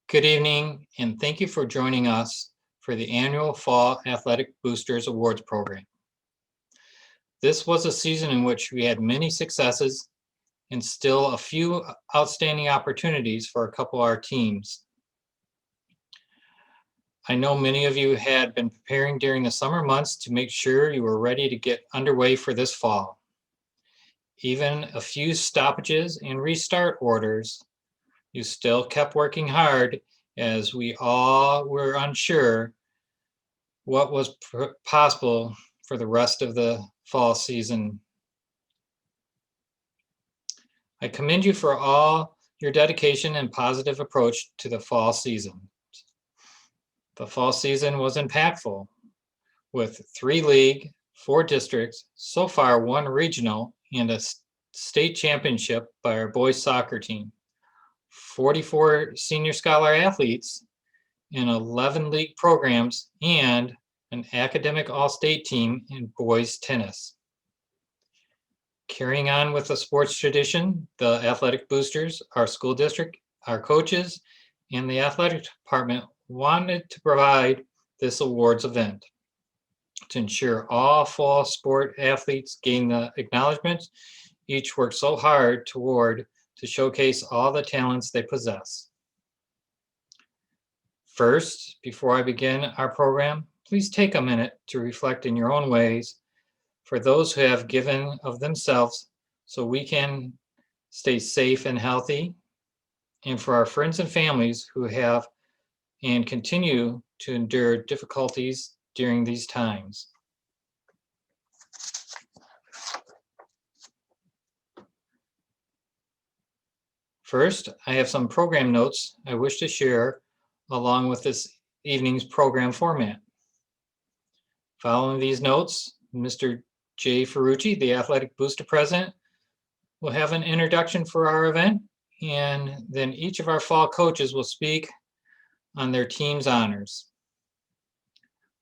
Good evening, and thank you for joining us for the annual Fall Athletic Boosters Awards program. This was a season in which we had many successes and still a few outstanding opportunities for a couple of our teams. I know many of you had been preparing during the summer months to make sure you were ready to get underway for this fall. Even a few stoppages and restart orders, you still kept working hard as we all were unsure what was possible for the rest of the fall season. I commend you for all your dedication and positive approach to the fall season. The fall season was impactful with 3 league, 4 districts, so far 1 regional, and a state championship by our boys soccer team, 44 senior scholar athletes in 11 league programs, and an academic all-state team in boys tennis. Carrying on with the sports tradition, the athletic boosters, our school district, our coaches, and the athletic department wanted to provide this awards event to ensure all fall sport athletes gain the acknowledgement each worked so hard toward to showcase all the talents they possess. First, before I begin our program, please take a minute to reflect in your own ways for those who have given of themselves so we can stay safe and healthy, and for our friends and families who have and continue to endure difficulties during these times. First, I have some program notes I wish to share along with this evening's program format. Following these notes, Mr. Jay Ferrucci, the Athletic Booster President, will have an introduction for our event, and then each of our fall coaches will speak on their team's honors.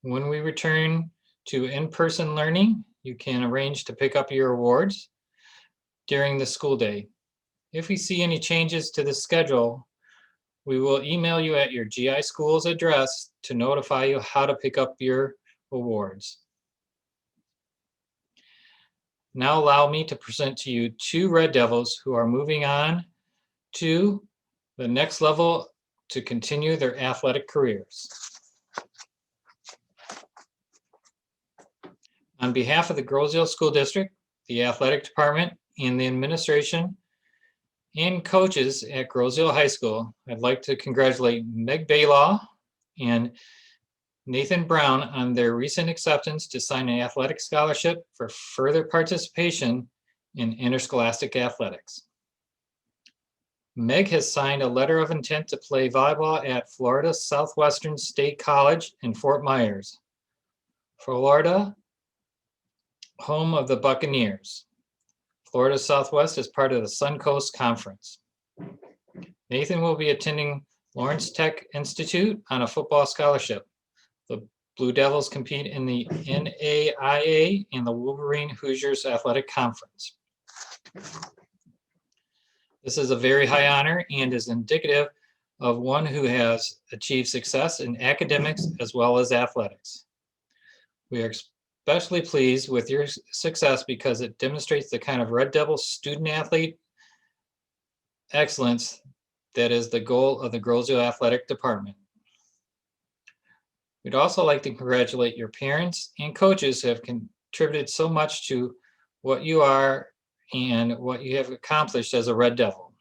When we return to in-person learning, you can arrange to pick up your awards during the school day. If we see any changes to the schedule, we will email you at your GI school's address to notify you how to pick up your awards. Now allow me to present to you 2 Red Devils who are moving on to the next level to continue their athletic careers. On behalf of the Groesville School District, the athletic department, and the administration and coaches at Groesville High School, I'd like to congratulate Meg Baylaw and Nathan Brown on their recent acceptance to sign an athletic scholarship for further participation in interscholastic athletics. Meg has signed a letter of intent to play volleyball at Florida Southwestern State College in Fort Myers, Florida, home of the Buccaneers. Florida Southwest is part of the Suncoast Conference. Nathan will be attending Lawrence Tech Institute on a football scholarship. The Blue Devils compete in the NAIA and the Wolverine Hoosiers Athletic Conference. This is a very high honor and is indicative of one who has achieved success in academics as well as athletics. We are especially pleased with your success because it demonstrates the kind of Red Devil student athlete excellence that is the goal of the Groesville Athletic Department. We'd also like to congratulate your parents and coaches who have contributed so much to what you are and what you have accomplished as a Red Devil.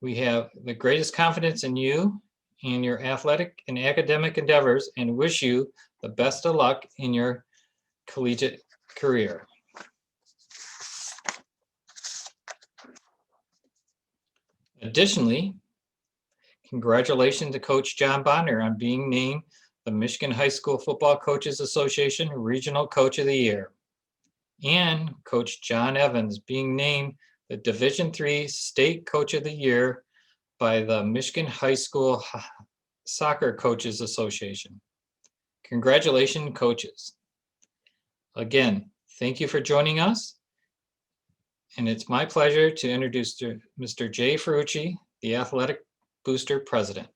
We have the greatest confidence in you and your athletic and academic endeavors and wish you the best of luck in your collegiate career. Additionally, congratulations to Coach John Bonner on being named the Michigan High School Football Coaches Association Regional Coach of the Year, and Coach John Evans being named the Division III State Coach of the Year by the Michigan High School Soccer Coaches Association. Congratulations, coaches. Again, thank you for joining us. And it's my pleasure to introduce Mr. Jay Ferrucci, the Athletic Booster President.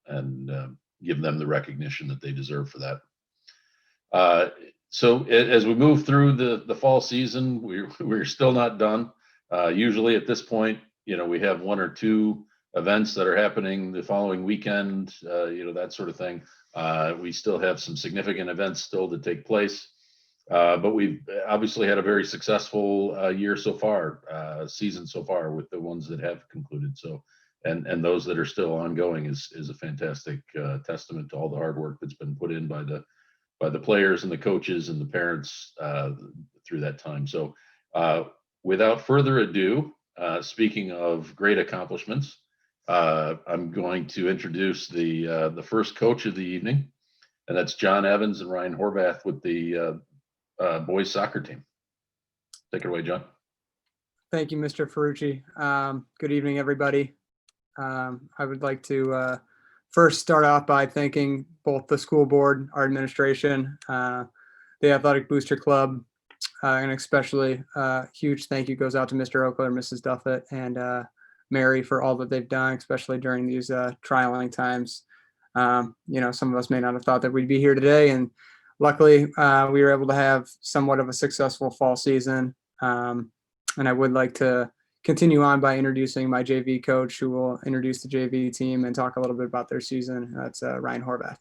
And give them the recognition that they deserve for that. So as we move through the fall season, we're still not done. Usually at this point, we have one or two events that are happening the following weekend, that sort of thing. We still have some significant events still to take place. But we've obviously had a very successful year so far, season so far, with the ones that have concluded. So, and those that are still ongoing is a fantastic testament to all the hard work that's been put in by the players and the coaches and the parents through that time. So, without further ado, speaking of great accomplishments, I'm going to introduce the first coach of the evening, and that's John Evans and Ryan Horvath with the boys soccer team. Take it away, John. Thank you, Mr. Ferrucci. Good evening, everybody. I would like to first start off by thanking both the school board, our administration, the Athletic Booster Club, and especially huge thank you goes out to Mr. Oakler, Mrs. Duffett, and Mary for all that they've done, especially during these trying times. Some of us may not have thought that we'd be here today, and luckily we were able to have somewhat of a successful fall season. And I would like to continue on by introducing my JV coach, who will introduce the JV team and talk a little bit about their season. That's Ryan Horvath.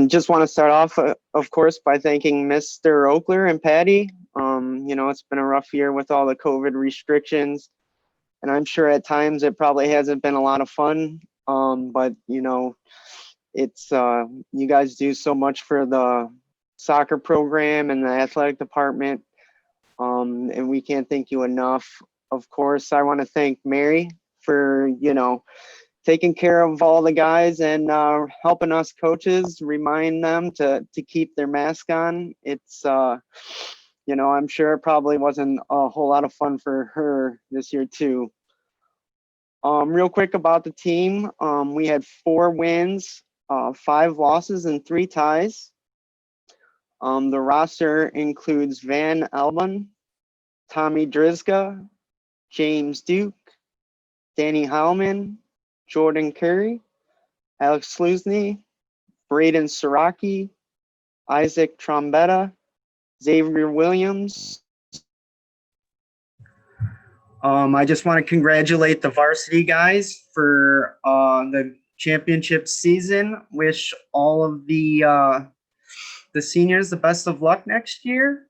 Just want to start off, of course, by thanking Mr. Oakler and Patty. It's been a rough year with all the COVID restrictions, and I'm sure at times it probably hasn't been a lot of fun. But it's you guys do so much for the soccer program and the athletic department, and we can't thank you enough. Of course, I want to thank Mary for taking care of all the guys and helping us coaches remind them to keep their mask on. It's I'm sure it probably wasn't a whole lot of fun for her this year too. Real quick about the team, we had 4 wins, 5 losses, and 3 ties. The roster includes Van Elben, Tommy Drizga, James Duke, Danny Howman, Jordan Curry, Alex Slusny, Braden Siraki, Isaac Trombetta, Xavier Williams. I just want to congratulate the varsity guys for the championship season. Wish all of the seniors the best of luck next year.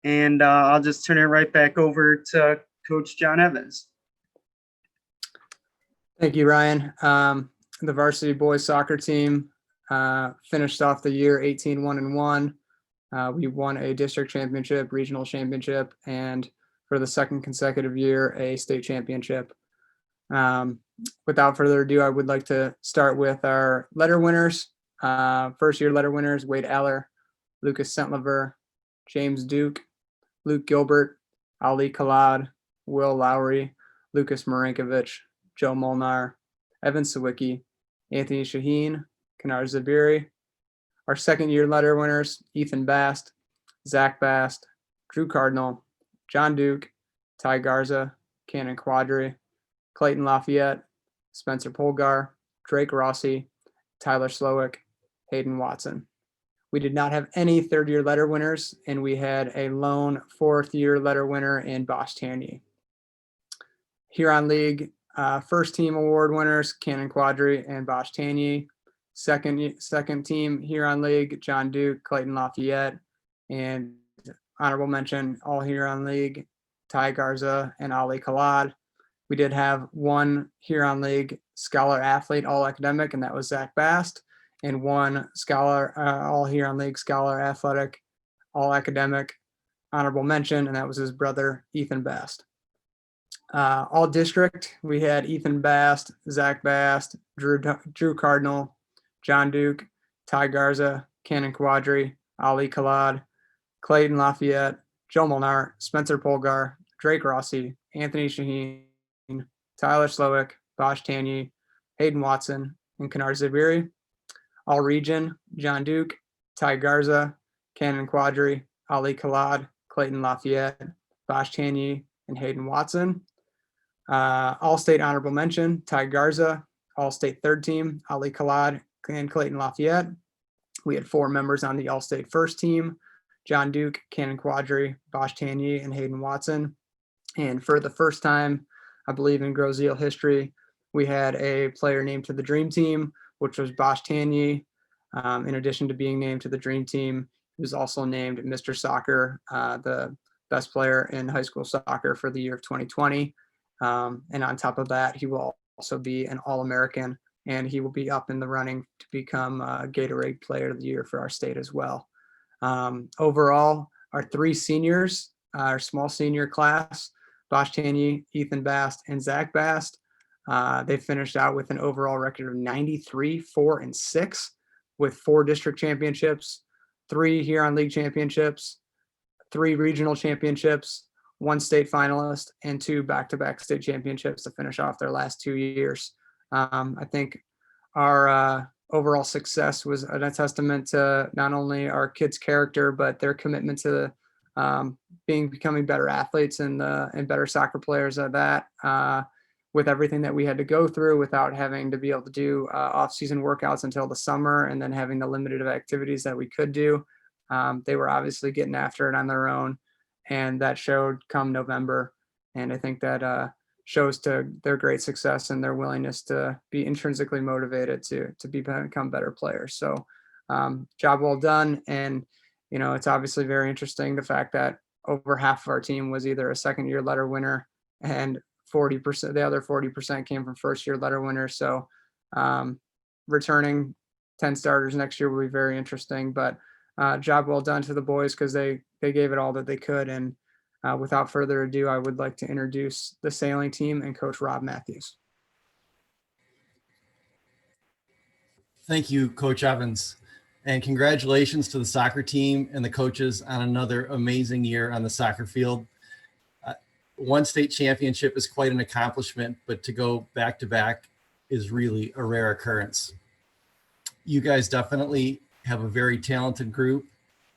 And I'll just turn it right back over to Coach John Evans. Thank you, Ryan. The varsity boys soccer team finished off the year 18-1-1. We won a district championship, regional championship, and for the second consecutive year, a state championship. Without further ado, I would like to start with our letter winners. First year letter winners: Wade Aller, Lucas Sentlever, James Duke, Luke Gilbert, Ali Khalad, Will Lowry, Lucas Marinkovich, Joe Molnar, Evan Sawicki, Anthony Shaheen, Kanar Zabiri. Our second year letter winners: Ethan Bast, Zach Bast, Drew Cardinal, John Duke, Ty Garza, Cannon Quadri, Clayton Lafayette, Spencer Polgar, Drake Rossi, Tyler Slowick, Hayden Watson. We did not have any third year letter winners, and we had a lone fourth year letter winner in Bosch Tanyi. Huron League first team award winners: Cannon Quadri and Bosch Tanyi. Second team Huron League: John Duke, Clayton Lafayette, and honorable mention all Huron League: Ty Garza and Ali Khalad. We did have one Huron League Scholar Athlete All Academic, and that was Zach Bast, and one Scholar All Huron League Scholar Athletic All Academic honorable mention, and that was his brother Ethan Bast. All district, we had Ethan Bast, Zach Bast, Drew Cardinal, John Duke, Ty Garza, Cannon Quadri, Ali Khalad, Clayton Lafayette, Joe Molnar, Spencer Polgar, Drake Rossi, Anthony Shaheen, Tyler Slowick, Bosch Tanyi, Hayden Watson, and Kanar Zabiri. All region: John Duke, Ty Garza, Cannon Quadri, Ali Khalad, Clayton Lafayette, Bosch Tanyi, and Hayden Watson. All-State honorable mention, Ty Garza. All-State third team, Ali Khalad and Clayton Lafayette. We had 4 members on the All-State first team, John Duke, Cannon Quadri, Bosch Tanyi, and Hayden Watson. And for the first time, I believe in Grosse Ile history, we had a player named to the Dream Team, which was Bosch Tanyi. In addition to being named to the Dream Team, he was also named Mr. Soccer, the best player in high school soccer for the year of 2020. And on top of that, he will also be an All-American, and he will be up in the running to become Gatorade Player of the Year for our state as well. Overall, our 3 seniors, our small senior class, Bosch Tanyi, Ethan Bast, and Zach Bast, they finished out with an overall record of 93, 4, and 6, with 4 district championships, 3 Huron League championships, 3 regional championships, 1 state finalist, and 2 back-to-back state championships to finish off their last 2 years. I think our overall success was a testament to not only our kids' character, but their commitment to becoming better athletes and better soccer players at that. With everything that we had to go through without having to be able to do off-season workouts until the summer, and then having the limited activities that we could do, they were obviously getting after it on their own, and that showed come November. And I think that shows to their great success and their willingness to be intrinsically motivated to become better players. So job well done. And, you know, it's obviously very interesting, the fact that over half of our team was either a second-year letter winner, and 40%, the other 40% came from first-year letter winners. So returning 10 starters next year will be very interesting. But job well done to the boys, because they gave it all that they could. And without further ado, I would like to introduce the sailing team and Coach Rob Matthews. Thank you, Coach Evans. And congratulations to the soccer team and the coaches on another amazing year on the soccer field. 1 state championship is quite an accomplishment, but to go back-to-back is really a rare occurrence. You guys definitely have a very talented group,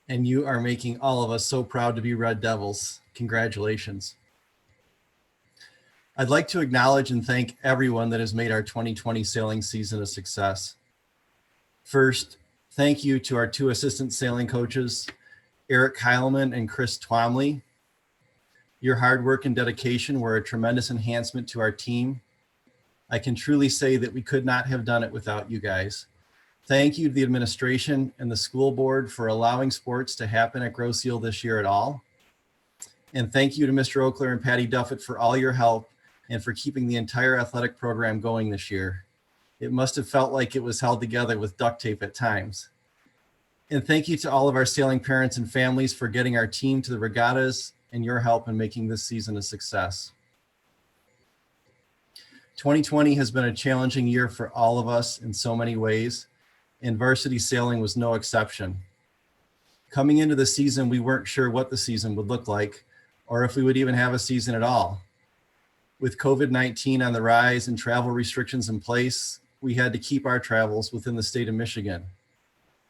and you are making all of us so proud to be Red Devils. Congratulations. I'd like to acknowledge and thank everyone that has made our 2020 sailing season a success. First, thank you to our 2 assistant sailing coaches, Eric Heilman and Chris Twomley. Your hard work and dedication were a tremendous enhancement to our team. I can truly say that we could not have done it without you guys. Thank you to the administration and the school board for allowing sports to happen at Grosse Ile this year at all. And thank you to Mr. Oakler and Patty Duffett for all your help and for keeping the entire athletic program going this year. It must have felt like it was held together with duct tape at times. And thank you to all of our sailing parents and families for getting our team to the regattas and your help in making this season a success. 2020 has been a challenging year for all of us in so many ways, and varsity sailing was no exception. Coming into the season, we weren't sure what the season would look like, or if we would even have a season at all. With COVID-19 on the rise and travel restrictions in place, we had to keep our travels within the state of Michigan.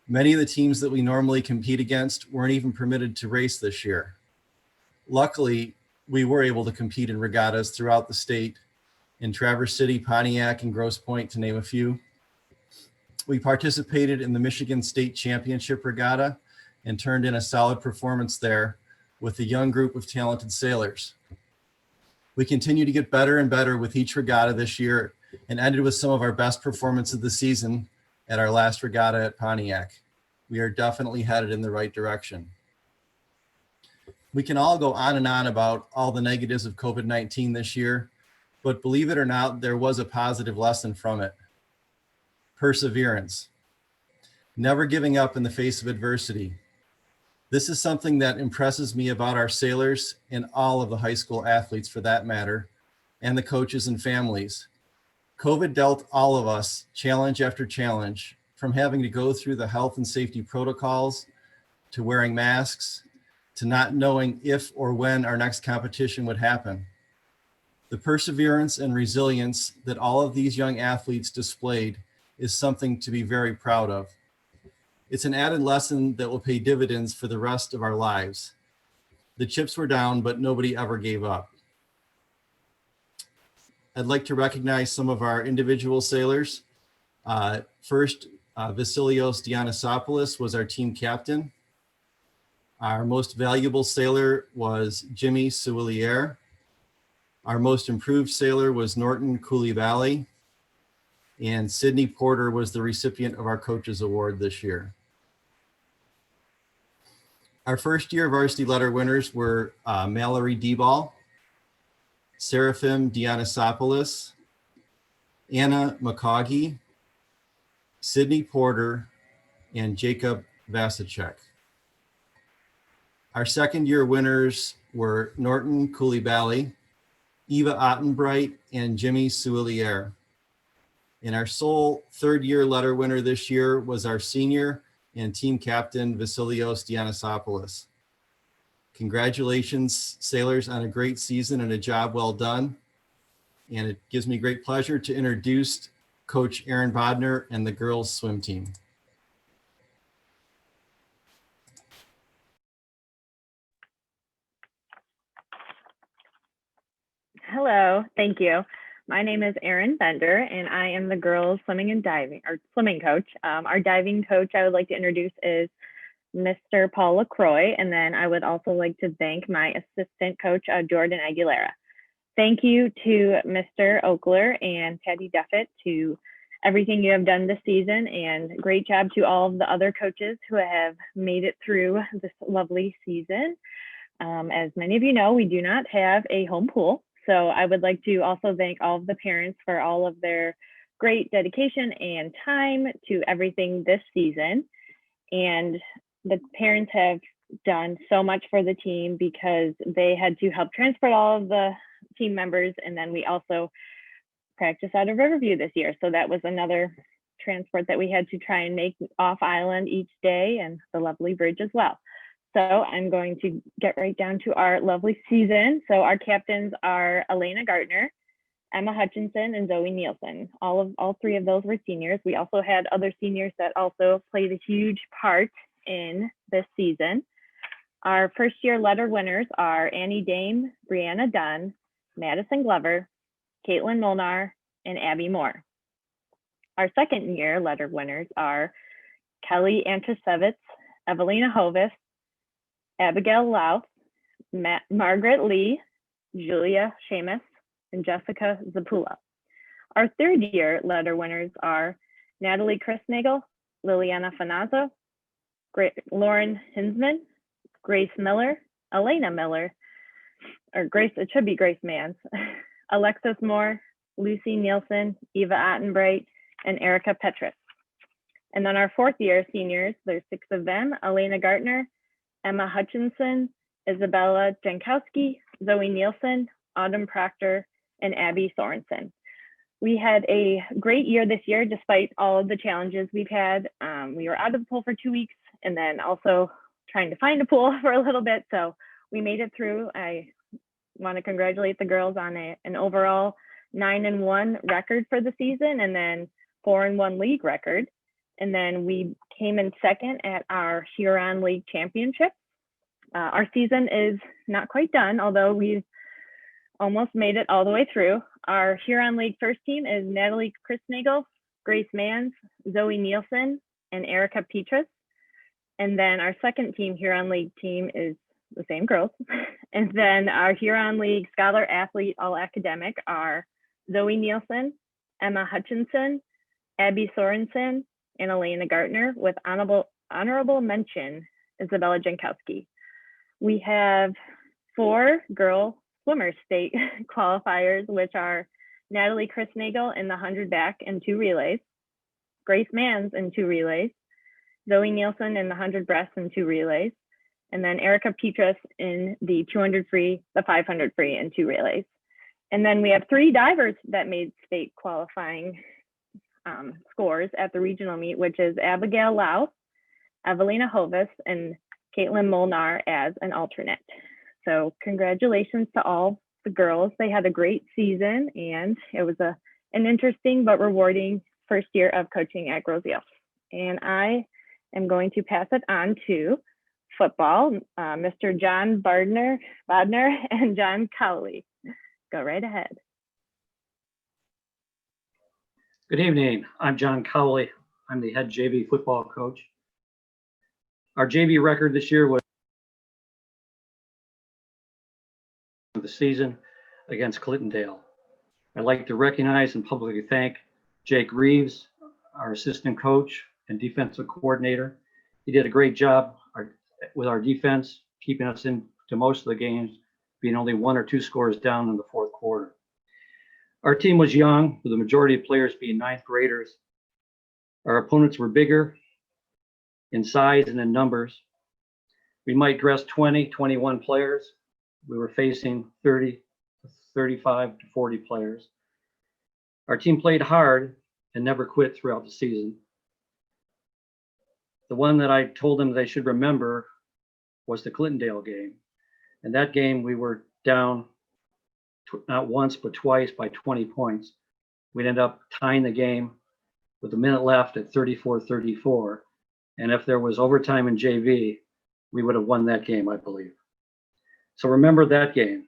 Many of the teams that we normally compete against weren't even permitted to race this year. Luckily, we were able to compete in regattas throughout the state, in Traverse City, Pontiac, and Grosse Pointe, to name a few. We participated in the Michigan State Championship Regatta and turned in a solid performance there with a young group of talented sailors. We continue to get better and better with each regatta this year, and ended with some of our best performances of the season at our last regatta at Pontiac. We are definitely headed in the right direction. We can all go on and on about all the negatives of COVID-19 this year, but believe it or not, there was a positive lesson from it. Perseverance. Never giving up in the face of adversity. This is something that impresses me about our sailors and all of the high school athletes for that matter, and the coaches and families. COVID dealt all of us challenge after challenge, from having to go through the health and safety protocols, to wearing masks, to not knowing if or when our next competition would happen. The perseverance and resilience that all of these young athletes displayed is something to be very proud of. It's an added lesson that will pay dividends for the rest of our lives. The chips were down, but nobody ever gave up. I'd like to recognize some of our individual sailors. First, Vasilios Dionyasopoulos was our team captain. Our most valuable sailor was Jimmy Suwilier. Our most improved sailor was Norton Coulibaly. And Sydney Porter was the recipient of our Coaches Award this year. Our first year varsity letter winners were Mallory Deball, Seraphim Dionyasopoulos, Anna McCaughey, Sydney Porter, and Jacob Vasicek. Our second year winners were Norton Coulibaly, Eva Ottenbright, and Jimmy Suwilier. And our sole third year letter winner this year was our senior and team captain, Vasilios Dionyasopoulos. Congratulations, sailors, on a great season and a job well done. And it gives me great pleasure to introduce Coach Aaron Bodner and the girls swim team. Hello, thank you. My name is Erin Bender, and I am the girls swimming and diving, or swimming coach. Our diving coach I would like to introduce is Mr. Paul LaCroix, and then I would also like to thank my assistant coach, Jordan Aguilera. Thank you to Mr. Oakler and Patty Duffett to everything you have done this season, and great job to all of the other coaches who have made it through this lovely season. As many of you know, we do not have a home pool. So I would like to also thank all of the parents for all of their great dedication and time to everything this season. And the parents have done so much for the team because they had to help transport all of the team members. And then we also practiced out of Riverview this year. So that was another transport that we had to try and make off island each day, and the lovely bridge as well. So I'm going to get right down to our lovely season. So our captains are Elena Gartner, Emma Hutchinson, and Zoe Nielsen. All three of those were seniors. We also had other seniors that also played a huge part in this season. Our first year letter winners are Annie Dame, Brianna Dunn, Madison Glover, Caitlin Molnar, and Abby Moore. Our second year letter winners are Kelly Antrasevitz, Evelina Hovis, Abigail Louth, Margaret Lee, Julia Seamus, and Jessica Zapula. Our third year letter winners are Natalie Chrisnagel, Liliana Fanazzo, Lauren Hinsman, Grace Miller, Elena Miller, or Grace, it should be Grace Mans, Alexis Moore, Lucy Nielsen, Eva Ottenbright, and Erica Petrus. And then our fourth year seniors, there's 6 of them: Elena Gartner, Emma Hutchinson, Isabella Jankowski, Zoe Nielsen, Autumn Proctor, and Abby Sorensen. We had a great year this year, despite all of the challenges we've had. We were out of the pool for 2 weeks, and then also trying to find a pool for a little bit. So we made it through. I want to congratulate the girls on an overall 9-1 record for the season, and then 4-1 league record. And then we came in second at our Huron League Championship. Our season is not quite done, although we've almost made it all the way through. Our Huron League first team is Natalie Chrisnagel, Grace Mans, Zoe Nielsen, and Erica Petrus. And then our second team, Huron League team, is the same girls. And then our Huron League Scholar Athlete All Academic are Zoe Nielsen, Emma Hutchinson, Abby Sorensen, and Elena Gartner, with honorable mention, Isabella Jankowski. We have 4 girl swimmer state qualifiers, which are Natalie Chrisnagel in the 100 back and 2 relays, Grace Mans in 2 relays, Zoe Nielsen in the 100 breast and 2 relays, and then Erica Petrus in the 200 free, the 500 free, and 2 relays. And then we have 3 divers that made state qualifying scores at the regional meet, which is Abigail Louth, Evelina Hovis, and Caitlin Molnar as an alternate. So congratulations to all the girls. They had a great season, and it was an interesting but rewarding first year of coaching at Grosse Ile. And I am going to pass it on to football, Mr. John Bodner and John Cowley. Go right ahead. Good evening. I'm John Cowley. I'm the head JV football coach. Our JV record this year was the season against Clintondale. I'd like to recognize and publicly thank Jake Reeves, our assistant coach and defensive coordinator. He did a great job with our defense, keeping us into most of the games, being only 1 or 2 scores down in the fourth quarter. Our team was young, with the majority of players being 9th graders. Our opponents were bigger in size and in numbers. We might dress 20, 21 players. We were facing 30, 35 to 40 players. Our team played hard and never quit throughout the season. The one that I told them they should remember was the Clintondale game. In that game, we were down not once, but twice by 20 points. We'd end up tying the game with a minute left at 34-34. And if there was overtime in JV, we would have won that game, I believe. So remember that game.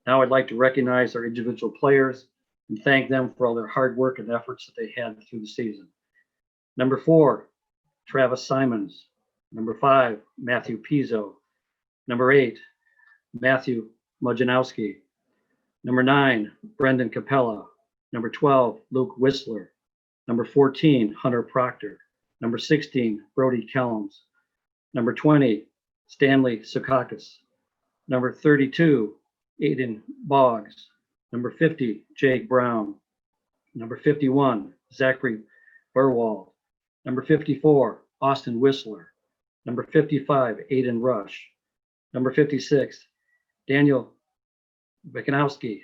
Now I'd like to recognize our individual players and thank them for all their hard work and efforts that they had through the season. Number 4, Travis Simons. Number 5, Matthew Pizzo. Number 8, Matthew Mojanowski. Number 9, Brendan Capella. Number 12, Luke Whistler. Number 14, Hunter Proctor. Number 16, Brody Kellums. Number 20, Stanley Sukakis. Number 32, Aiden Boggs. Number 50, Jake Brown. Number 51, Zachary Burwald. Number 54, Austin Whistler. Number 55, Aiden Rush. Number 56, Daniel Wikanowski.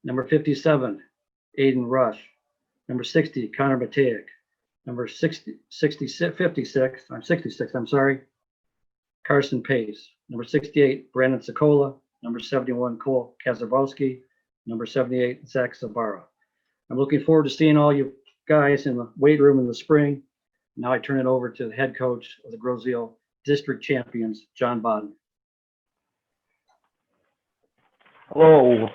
Number 57, Aiden Rush. Number 60, Connor Matejek. Number 56, Carson Pace. Number 68, Brandon Sokola. Number 71, Cole Kazabowski. Number 78, Zach Zabara. I'm looking forward to seeing all you guys in the weight room in the spring. Now I turn it over to the head coach of the Groseville District Champions, John Bodden. Hello,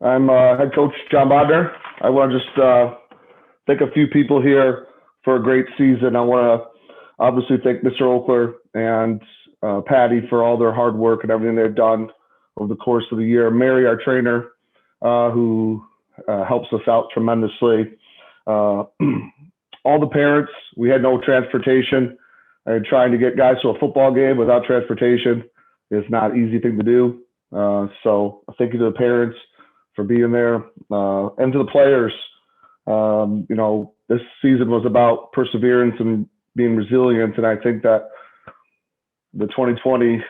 I'm head coach John Bodner. I want to just thank a few people here for a great season. I want to obviously thank Mr. Oakler and Patty for all their hard work and everything they've done over the course of the year. Mary, our trainer, who helps us out tremendously. All the parents, we had no transportation. And trying to get guys to a football game without transportation is not an easy thing to do. So thank you to the parents for being there, and to the players. You know, this season was about perseverance and being resilient, and I think that the 2020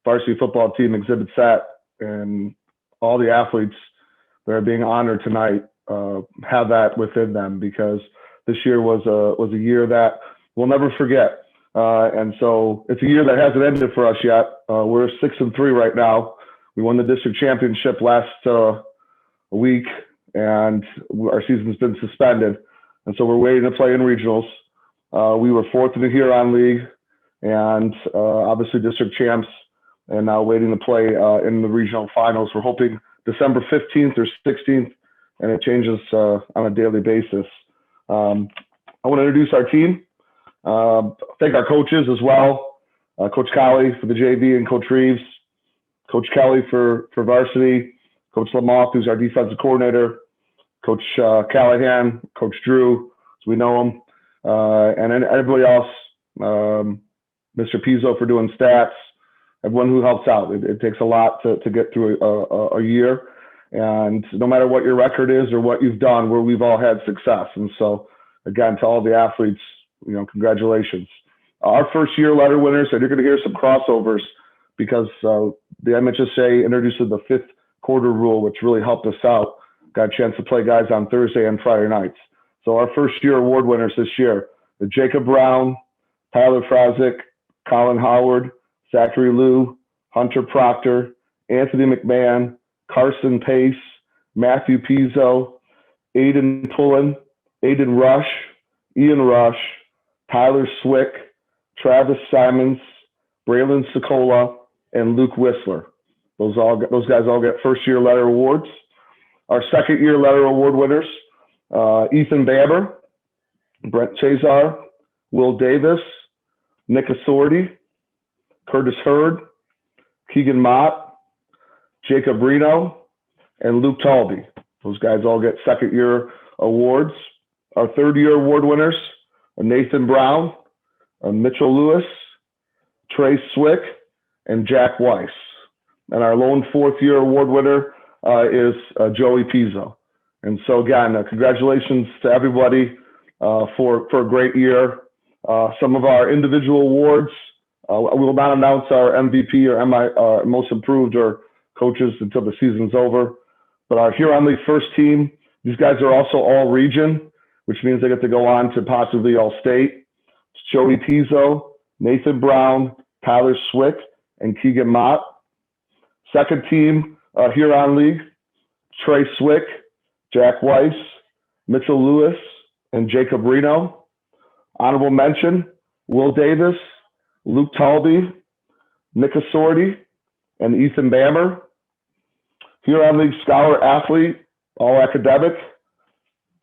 varsity football team exhibits that, and all the athletes that are being honored tonight have that within them, because this year was a year that we'll never forget. And so it's a year that hasn't ended for us yet. We're 6-3 right now. We won the district championship last week, and our season's been suspended. And so we're waiting to play in regionals. We were 4th in the Huron League, and obviously district champs, and now waiting to play in the regional finals. We're hoping December 15th or 16th, and it changes on a daily basis. I want to introduce our team. Thank our coaches as well. Coach Colley for the JV and Coach Reeves. Coach Kelly for varsity. Coach Lamoth, who's our defensive coordinator. Coach Callahan, Coach Drew, as we know him. And then everybody else, Mr. Pizzo for doing stats, everyone who helps out. It takes a lot to get through a year. And no matter what your record is or what you've done, we've all had success. And so, again, to all the athletes, you know, congratulations. Our first year letter winners, and you're going to hear some crossovers because the MHSA introduced the 5th quarter rule, which really helped us out. Got a chance to play guys on Thursday and Friday nights. So our first year award winners this year, the Jacob Brown, Tyler Frazic, Colin Howard, Zachary Liu, Hunter Proctor, Anthony McMahon, Carson Pace, Matthew Pizzo, Aiden Pullen, Aiden Rush, Ian Rush, Tyler Swick, Travis Simons, Braylon Sokola, and Luke Whistler. Those guys all get first-year letter awards. Our second-year letter award winners, Ethan Baber, Brent Chazar, Will Davis, Nick Assorti, Curtis Hurd, Keegan Mott, Jacob Reno, and Luke Talby. Those guys all get second-year awards. Our third-year award winners are Nathan Brown, Mitchell Lewis, Trey Swick, and Jack Weiss. And our lone fourth-year award winner is Joey Pizzo. And so again, congratulations to everybody for a great year. Some of our individual awards, we will not announce our MVP or most improved or coaches until the season's over. But our Huron League first team, these guys are also all region, which means they get to go on to possibly all state. It's Joey Pizzo, Nathan Brown, Tyler Swick, and Keegan Mott. Second team, Huron League, Trey Swick, Jack Weiss, Mitchell Lewis, and Jacob Reno. Honorable mention, Will Davis, Luke Talby, Nick Assorti, and Ethan Bammer. Huron League Scholar Athlete, All Academic.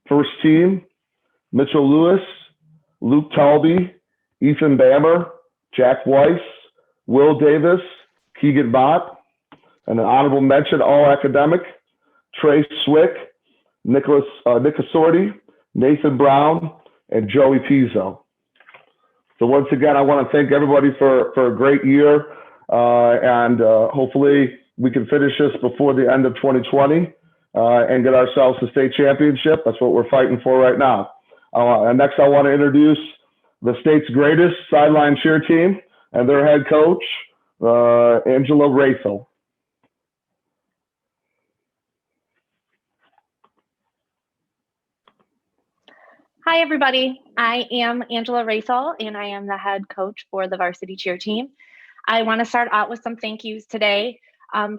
First team, Mitchell Lewis, Luke Talby, Ethan Bammer, Jack Weiss, Will Davis, Keegan Mott. And an honorable mention, All Academic, Trey Swick, Nick Assorti, Nathan Brown, and Joey Pizzo. So once again, I want to thank everybody for a great year, and hopefully we can finish this before the end of 2020 and get ourselves a state championship. That's what we're fighting for right now. And next, I want to introduce the state's greatest sideline cheer team and their head coach, Angela Raythel. Hi, everybody. I am Angela Raythel, and I am the head coach for the varsity cheer team. I want to start out with some thank yous today.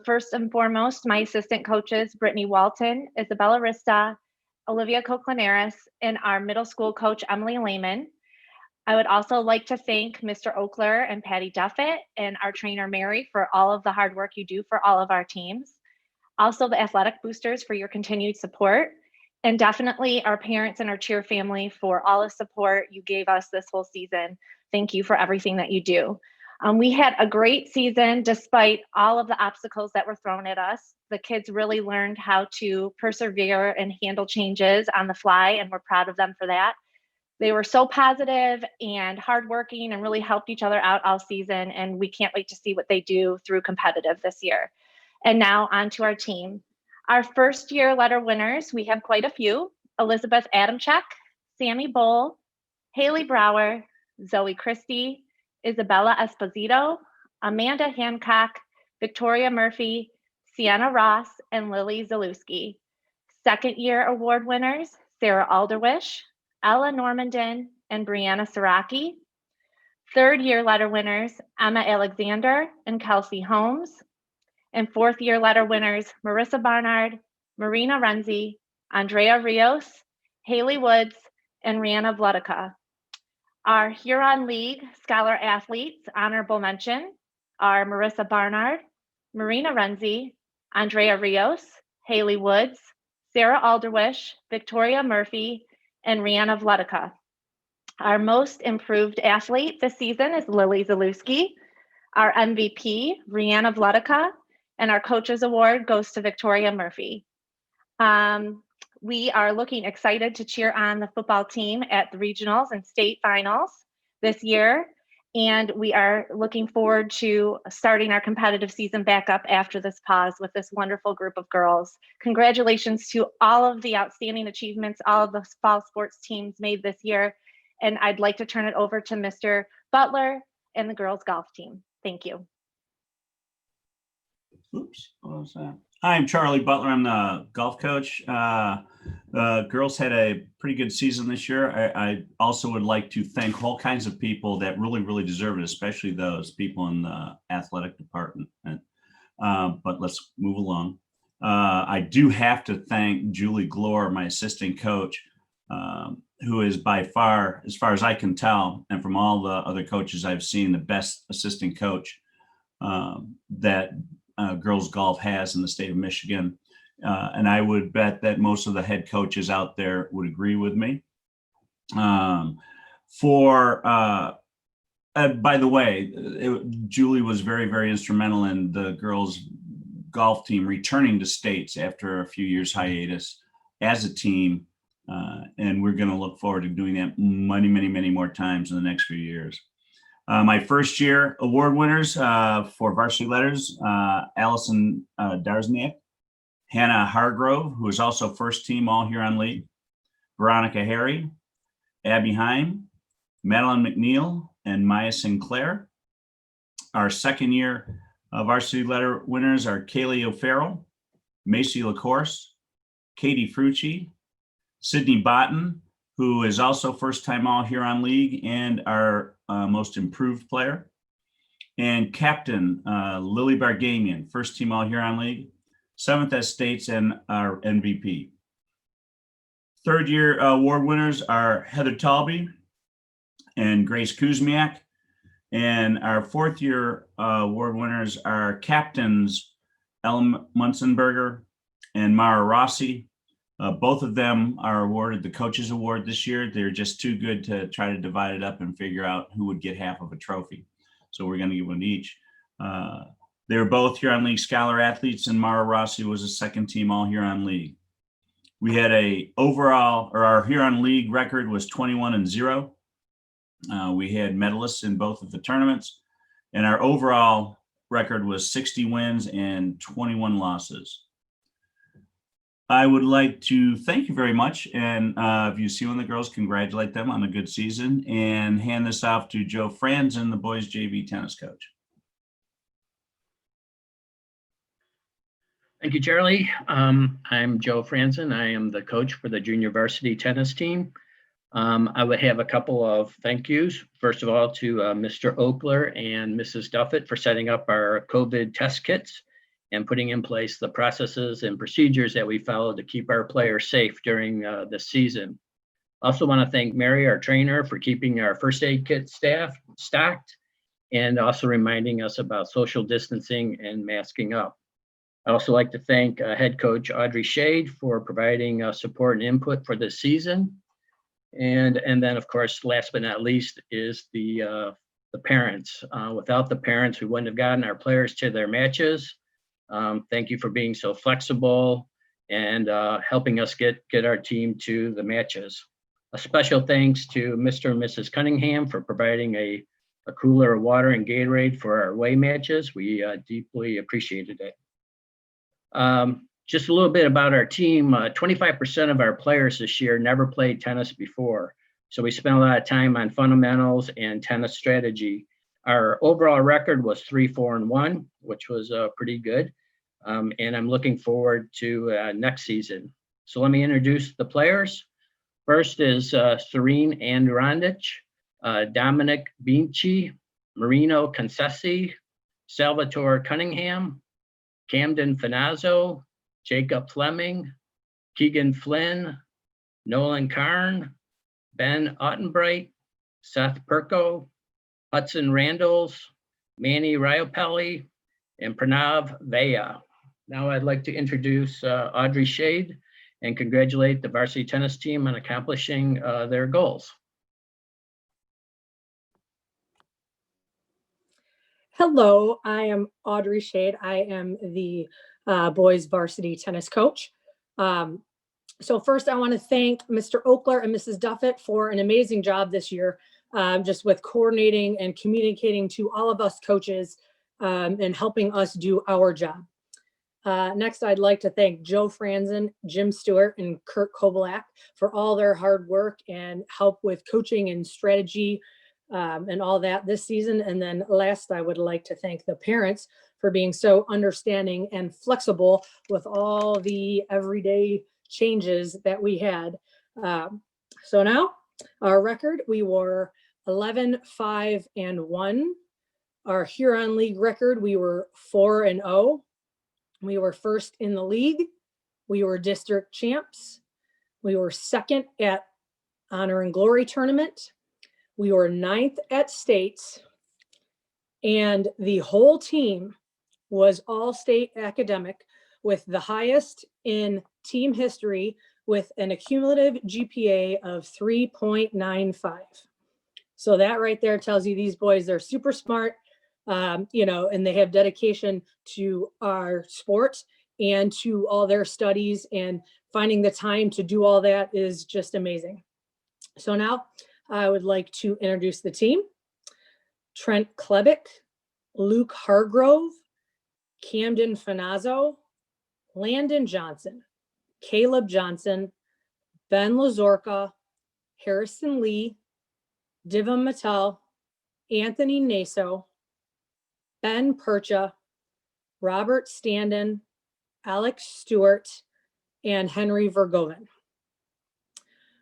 First and foremost, my assistant coaches, Brittany Walton, Isabella Rista, Olivia Coclinaris, and our middle school coach, Emily Lehman. I would also like to thank Mr. Oakler and Patty Duffett and our trainer, Mary, for all of the hard work you do for all of our teams. Also, the athletic boosters for your continued support. And definitely our parents and our cheer family for all the support you gave us this whole season. Thank you for everything that you do. We had a great season despite all of the obstacles that were thrown at us. The kids really learned how to persevere and handle changes on the fly, and we're proud of them for that. They were so positive and hardworking and really helped each other out all season, and we can't wait to see what they do through competitive this year. And now on to our team. Our first year letter winners, we have quite a few: Elizabeth Adamchek, Sammy Bowl, Haley Brower, Zoe Christie, Isabella Esposito, Amanda Hancock, Victoria Murphy, Sienna Ross, and Lily Zalewski. Second year award winners, Sarah Alderwish, Ella Normandin, and Brianna Saraki. Third year letter winners, Emma Alexander and Kelsey Holmes. And fourth year letter winners, Marissa Barnard, Marina Renzi, Andrea Rios, Haley Woods, and Rihanna Vlutica. Our Huron League Scholar Athletes honorable mention are Marissa Barnard, Marina Renzi, Andrea Rios, Haley Woods, Sarah Alderwish, Victoria Murphy, and Rihanna Vlutica. Our most improved athlete this season is Lily Zalewski. Our MVP, Rihanna Vlutica, and our coaches award goes to Victoria Murphy. We are looking excited to cheer on the football team at the regionals and state finals this year. And we are looking forward to starting our competitive season back up after this pause with this wonderful group of girls. Congratulations to all of the outstanding achievements all of the fall sports teams made this year. And I'd like to turn it over to Mr. Butler and the girls golf team. Thank you. Oops, what was that? Hi, I'm Charlie Butler. I'm the golf coach. Girls had a pretty good season this year. I also would like to thank all kinds of people that really deserve it, especially those people in the athletic department. But let's move along. I do have to thank Julie Glore, my assistant coach. who is by far, as far as I can tell, and from all the other coaches I've seen, the best assistant coach that girls golf has in the state of Michigan. And I would bet that most of the head coaches out there would agree with me. By the way, Julie was very, very instrumental in the girls golf team returning to states after a few years hiatus as a team. And we're going to look forward to doing that many, many, many more times in the next few years. My first year award winners for varsity letters, Allison Darzniak, Hannah Hargrove, who is also first team All Huron League, Veronica Harry, Abby Heim, Madeline McNeil, and Maya Sinclair. Our second year varsity letter winners are Kaylee O'Farrell, Macy LaCourse, Katie Frucci, Sydney Botten, who is also first-time All-Huron League and our most improved player, and Captain Lily Bargamian, first-team All-Huron League, 7th at States, and our MVP. Third-year award winners are Heather Talby and Grace Kuzmiak, and our fourth-year award winners are Captains Ellen Munzenberger and Mara Rossi. Both of them are awarded the Coaches Award this year. They're just too good to try to divide it up and figure out who would get half of a trophy. So we're going to give one to each. They were both Huron League Scholar athletes, and Mara Rossi was a second team All Huron League. We had our Huron League record was 21-0. We had medalists in both of the tournaments, and our overall record was 60 wins and 21 losses. I would like to thank you very much. And if you see one of the girls, congratulate them on a good season and hand this off to Joe Franzen, the boys JV tennis coach. Thank you, Charlie. I'm Joe Franzen. I am the coach for the junior varsity tennis team. I would have a couple of thank yous. First of all, to Mr. Oakler and Mrs. Duffett for setting up our COVID test kits and putting in place the processes and procedures that we follow to keep our players safe during the season. Also want to thank Mary, our trainer, for keeping our first aid kit stocked and also reminding us about social distancing and masking up. I'd also like to thank head coach Audrey Shade for providing support and input for this season. And then, of course, last but not least is the parents. Without the parents, we wouldn't have gotten our players to their matches. Thank you for being so flexible and helping us get our team to the matches. A special thanks to Mr. and Mrs. Cunningham for providing a cooler of water and Gatorade for our away matches. We deeply appreciated it. Just a little bit about our team. 25% of our players this year never played tennis before. So we spent a lot of time on fundamentals and tennis strategy. Our overall record was 3-4-1, which was pretty good. And I'm looking forward to next season. So let me introduce the players. First is Serene Androndich, Dominic Vinci, Marino Concessi, Salvatore Cunningham, Camden Finazzo, Jacob Fleming, Keegan Flynn, Nolan Karn, Ben Ottenbright, Seth Perko, Hudson Randalls, Manny Riopelli, and Pranav Vaya. Now I'd like to introduce Audrey Shade and congratulate the varsity tennis team on accomplishing their goals. Hello, I am Audrey Shade. I am the boys varsity tennis coach. So first I want to thank Mr. Oakler and Mrs. Duffett for an amazing job this year, just with coordinating and communicating to all of us coaches and helping us do our job. Next, I'd like to thank Joe Franzen, Jim Stewart, and Kurt Kovalak for all their hard work and help with coaching and strategy and all that this season. And then last, I would like to thank the parents for being so understanding and flexible with all the everyday changes that we had. So now our record, we were 11-5-1. Our Huron League record, we were 4-0. We were first in the league. We were district champs. We were second at Honor and Glory Tournament. We were 9th at states, and the whole team was all state academic with the highest in team history with an accumulative GPA of 3.95. So that right there tells you these boys, they're super smart, you know, and they have dedication to our sport and to all their studies, and finding the time to do all that is just amazing. So now I would like to introduce the team. Trent Klebick, Luke Hargrove, Camden Finazzo, Landon Johnson, Caleb Johnson, Ben Lazorka, Harrison Lee, Divam Mattel, Anthony Naso, Ben Percha, Robert Standen, Alex Stewart, and Henry Vergoven.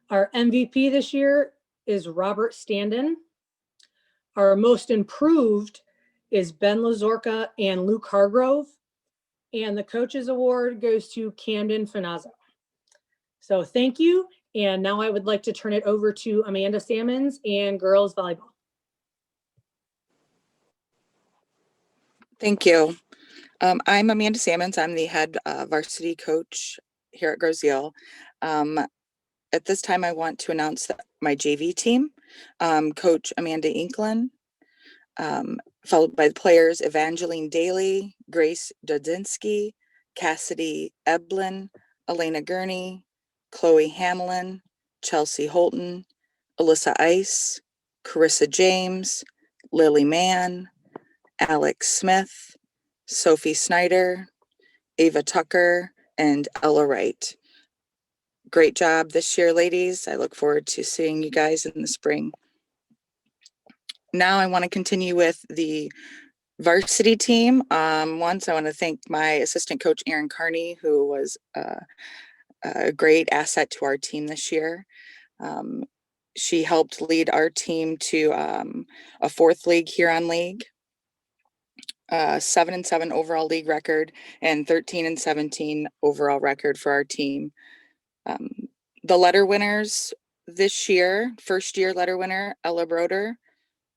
Our MVP this year is Robert Standen. Our most improved is Ben Lazorka and Luke Hargrove. And the coaches award goes to Camden Finazzo. So thank you. And now I would like to turn it over to Amanda Sammons and girls volleyball. Thank you. I'm Amanda Sammons. I'm the head varsity coach here at Groseal. At this time, I want to announce my JV team, Coach Amanda Inklin, followed by the players Evangeline Daly, Grace Dudzinski, Cassidy Eblin, Elena Gurney, Chloe Hamelin, Chelsea Holton, Alyssa Ice, Carissa James, Lily Mann, Alex Smith, Sophie Snyder, Ava Tucker, and Ella Wright. Great job this year, ladies. I look forward to seeing you guys in the spring. Now I want to continue with the varsity team. Once I want to thank my assistant coach, Erin Carney, who was a great asset to our team this year. She helped lead our team to a 4th league Huron League, 7-7 overall league record, and 13-17 overall record for our team. The letter winners this year, first year letter winner, Ella Broder,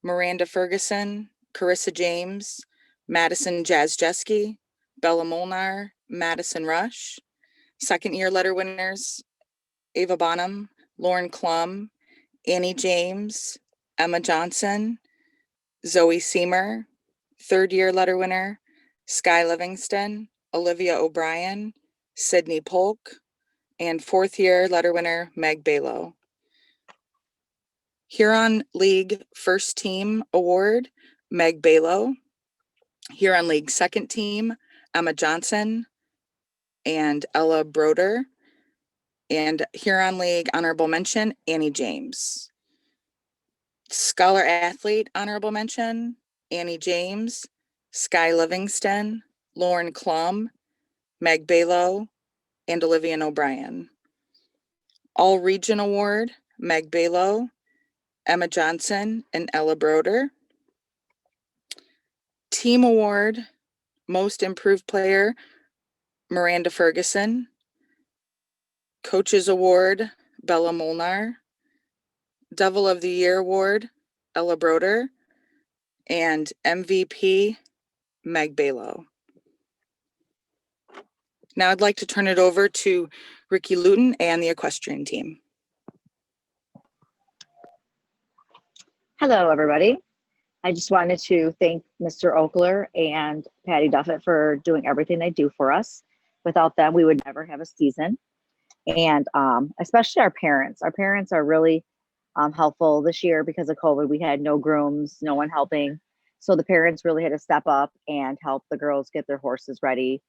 Miranda Ferguson, Carissa James, Madison Jazjeski, Bella Molnar, Madison Rush. Second year letter winners, Ava Bonham, Lauren Klum, Annie James, Emma Johnson, Zoe Seamer. Third year letter winner, Sky Livingston, Olivia O'Brien, Sydney Polk, and 4th year letter winner, Meg Balo. Huron League First Team Award, Meg Balo. Huron League Second Team, Emma Johnson and Ella Broder. And Huron League Honorable Mention, Annie James. Scholar Athlete Honorable Mention, Annie James, Sky Livingston, Lauren Klum, Meg Balo, and Olivia O'Brien. All Region Award, Meg Balo, Emma Johnson, and Ella Broder. Team Award, Most Improved Player, Miranda Ferguson. Coaches Award, Bella Molnar. Devil of the Year Award, Ella Broder. And MVP, Meg Balo. Now I'd like to turn it over to Ricky Luton and the equestrian team. Hello, everybody. I just wanted to thank Mr. Oakler and Patty Duffett for doing everything they do for us. Without them, we would never have a season. And especially our parents. Our parents are really helpful this year because of COVID. We had no grooms, no one helping. So the parents really had to step up and help the girls get their horses ready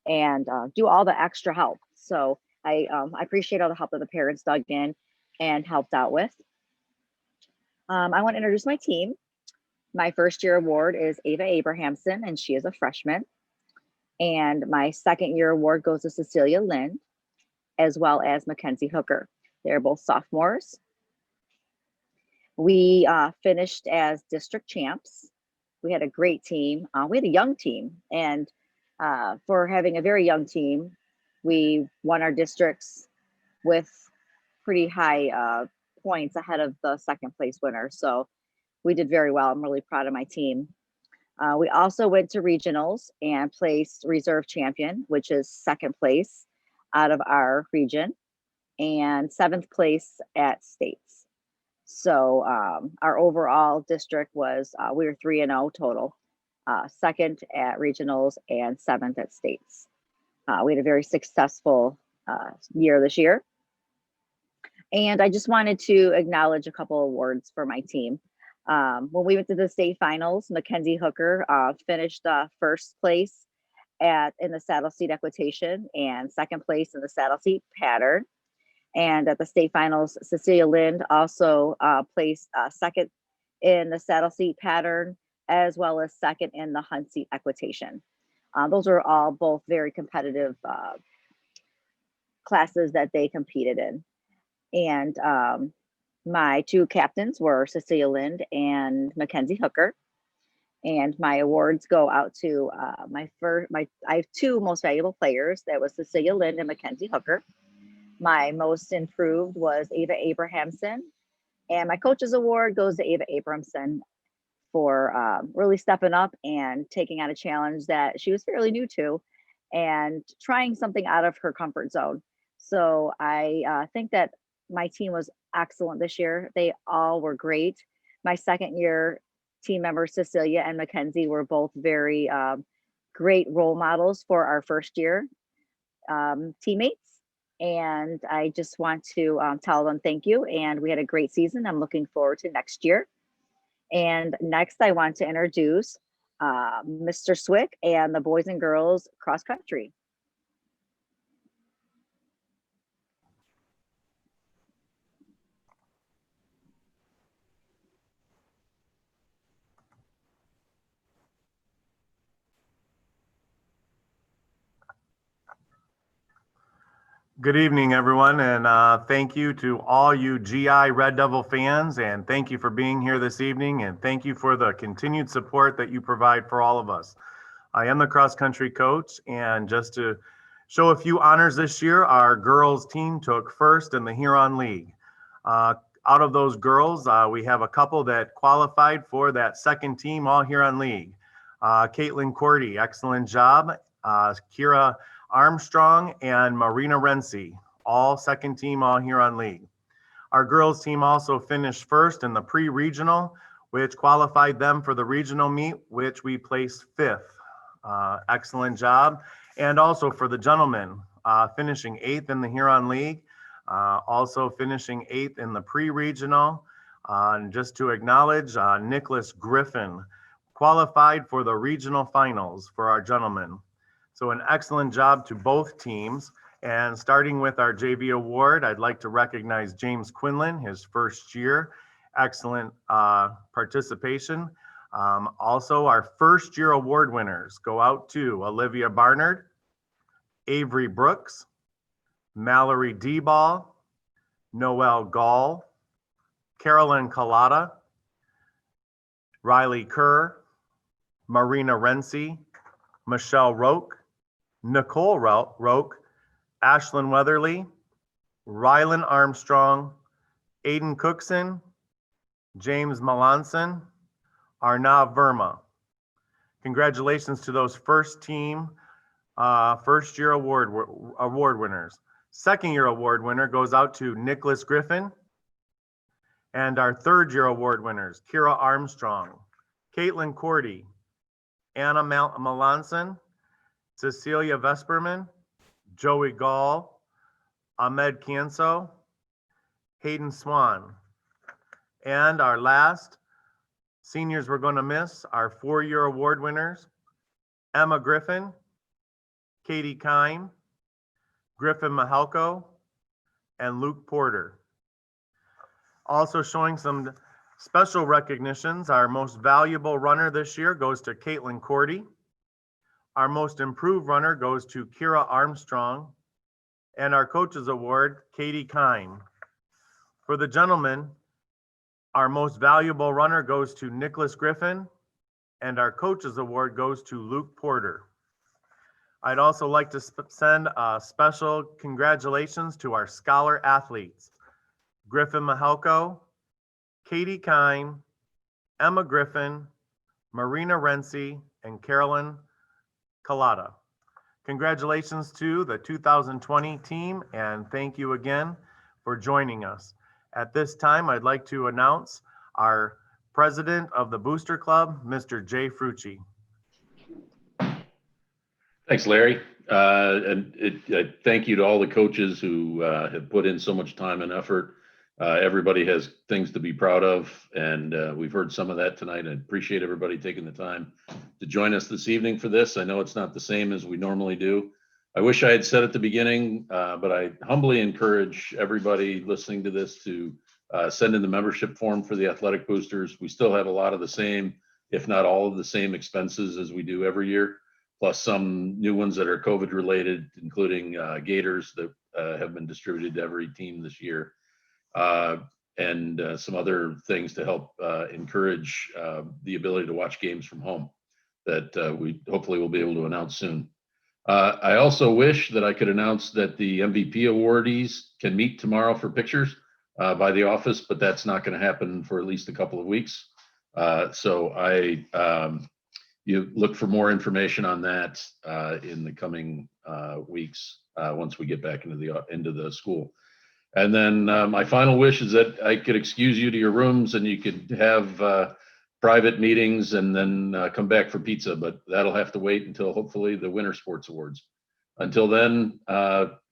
and do all the extra help. So I appreciate all the help that the parents dug in and helped out with. I want to introduce my team. My first year award is Ava Abrahamson, and she is a freshman. And my second year award goes to Cecilia Lind, as well as Mackenzie Hooker. They're both sophomores. We finished as district champs. We had a great team. We had a young team, and for having a very young team, we won our districts with pretty high points ahead of the second place winner. So we did very well. I'm really proud of my team. We also went to regionals and placed reserve champion, which is second place out of our region, and seventh place at states. So our overall district was, we were 3-0 total, second at regionals and seventh at states. We had a very successful year this year. And I just wanted to acknowledge a couple awards for my team. When we went to the state finals, Mackenzie Hooker finished first place in the saddle seat equitation and second place in the saddle seat pattern. And at the state finals, Cecilia Lind also placed second in the saddle seat pattern, as well as second in the hunt seat equitation. Those are all both very competitive classes that they competed in. And my two captains were Cecilia Lind and Mackenzie Hooker. And my awards go out to I have two most valuable players. That was Cecilia Lind and Mackenzie Hooker. My most improved was Ava Abrahamson. And my coach's award goes to Ava Abrahamson for really stepping up and taking on a challenge that she was fairly new to and trying something out of her comfort zone. So I think that my team was excellent this year. They all were great. My second year team members, Cecilia and Mackenzie, were both very great role models for our first year teammates. And I just want to tell them thank you. And we had a great season. I'm looking forward to next year. And next, I want to introduce Mr. Swick and the boys and girls cross country. Good evening, everyone, and thank you to all you GI Red Devil fans, and thank you for being here this evening, and thank you for the continued support that you provide for all of us. I am the cross-country coach, and just to show a few honors this year, our girls team took first in the Huron League. Out of those girls, we have a couple that qualified for that second team All-Huron League. Caitlin Cordy, excellent job. Kira Armstrong and Marina Renzi, all second team All-Huron League. Our girls team also finished first in the pre-regional, which qualified them for the regional meet, which we placed fifth. Excellent job. And also for the gentlemen, finishing eighth in the Huron League, also finishing eighth in the pre-regional. And just to acknowledge, Nicholas Griffin qualified for the regional finals for our gentlemen. So an excellent job to both teams. And starting with our JV award, I'd like to recognize James Quinlan, his first year. Excellent participation. Also, our first year award winners go out to Olivia Barnard, Avery Brooks, Mallory Deball, Noelle Gall, Carolyn Collada, Riley Kerr, Marina Renzi, Michelle Roque, Nicole Roque, Ashlyn Weatherly, Rylan Armstrong, Aiden Cookson, James Melanson, Arnav Verma. Congratulations to those first team, first year award winners. Second year award winner goes out to Nicholas Griffin. And our third year award winners, Kira Armstrong, Caitlin Cordy, Anna Melanson, Cecilia Vesperman, Joey Gall, Ahmed Canso, Hayden Swan. And our last seniors we're going to miss, our four-year award winners, Emma Griffin, Katie Kime, Griffin Mahalko, and Luke Porter. Also showing some special recognitions, our most valuable runner this year goes to Caitlin Cordy. Our most improved runner goes to Kira Armstrong. And our coach's award, Katie Kime. For the gentlemen, our most valuable runner goes to Nicholas Griffin. And our coach's award goes to Luke Porter. I'd also like to send a special congratulations to our scholar athletes. Griffin Mahelko, Katie Kine, Emma Griffin, Marina Renzi, and Carolyn Collada. Congratulations to the 2020 team, and thank you again for joining us. At this time, I'd like to announce our president of the Booster Club, Mr. Jay Frucci. Thanks, Larry. Thank you to all the coaches who have put in so much time and effort. Everybody has things to be proud of, and we've heard some of that tonight. I appreciate everybody taking the time to join us this evening for this. I know it's not the same as we normally do. I wish I had said at the beginning, but I humbly encourage everybody listening to this to send in the membership form for the athletic boosters. We still have a lot of the same, if not all of the same expenses as we do every year, plus some new ones that are COVID related, including gaiters that have been distributed to every team this year. And some other things to help encourage the ability to watch games from home that we hopefully will be able to announce soon. I also wish that I could announce that the MVP awardees can meet tomorrow for pictures by the office, but that's not going to happen for at least a couple of weeks. You look for more information on that in the coming weeks once we get back into the school. And then my final wish is that I could excuse you to your rooms and you could have private meetings and then come back for pizza, but that'll have to wait until hopefully the Winter Sports Awards. Until then,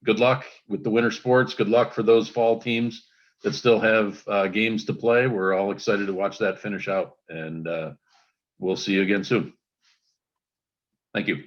good luck with the winter sports. Good luck for those fall teams that still have games to play. We're all excited to watch that finish out, and we'll see you again soon. Thank you.